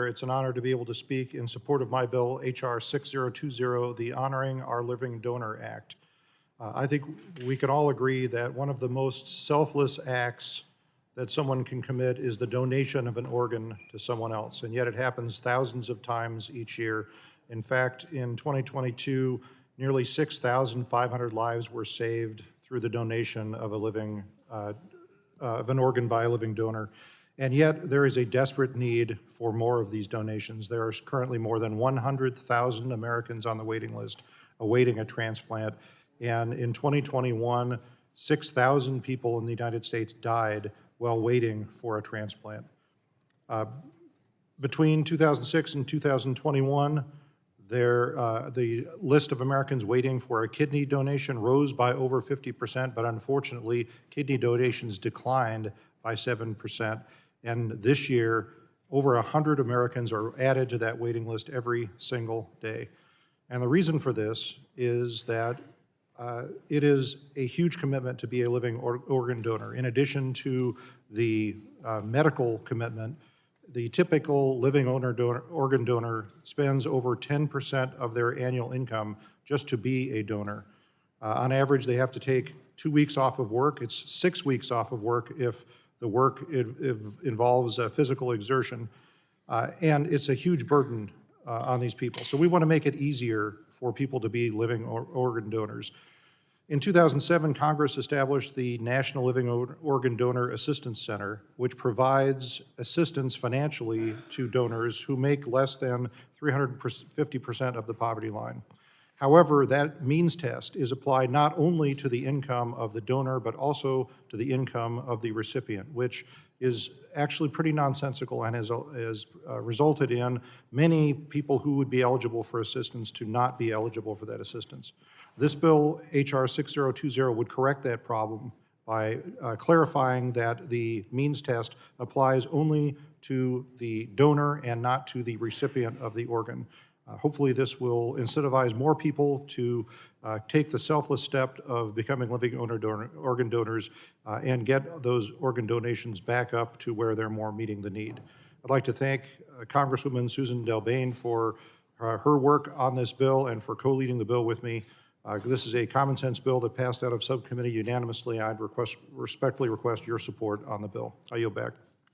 It's an honor to be able to speak in support of my bill, H.R. 6020, the Honoring Our Living Donor Act. I think we can all agree that one of the most selfless acts that someone can commit is the donation of an organ to someone else, and yet it happens thousands of times each year. In fact, in 2022, nearly 6,500 lives were saved through the donation of an organ by a living donor. And yet, there is a desperate need for more of these donations. There are currently more than 100,000 Americans on the waiting list awaiting a transplant. And in 2021, 6,000 people in the United States died while waiting for a transplant. Between 2006 and 2021, the list of Americans waiting for a kidney donation rose by over 50%, but unfortunately, kidney donations declined by 7%. And this year, over 100 Americans are added to that waiting list every single day. And the reason for this is that it is a huge commitment to be a living organ donor. In addition to the medical commitment, the typical living organ donor spends over 10% of their annual income just to be a donor. On average, they have to take 2 weeks off of work. It's 6 weeks off of work if the work involves physical exertion, and it's a huge burden on these people. So we want to make it easier for people to be living organ donors. In 2007, Congress established the National Living Organ Donor Assistance Center, which provides assistance financially to donors who make less than 350% of the poverty line. However, that means test is applied not only to the income of the donor, but also to the income of the recipient, which is actually pretty nonsensical and has resulted in many people who would be eligible for assistance to not be eligible for that assistance. This bill, H.R. 6020, would correct that problem by clarifying that the means test applies only to the donor and not to the recipient of the organ. Hopefully this will incentivize more people to take the selfless step of becoming living organ donors and get those organ donations back up to where they're more meeting the need. I'd like to thank Congresswoman Susan DelBene for her work on this bill and for co-leading the bill with me. This is a common sense bill that passed out of subcommittee unanimously. I'd respectfully request your support on the bill. I yield back.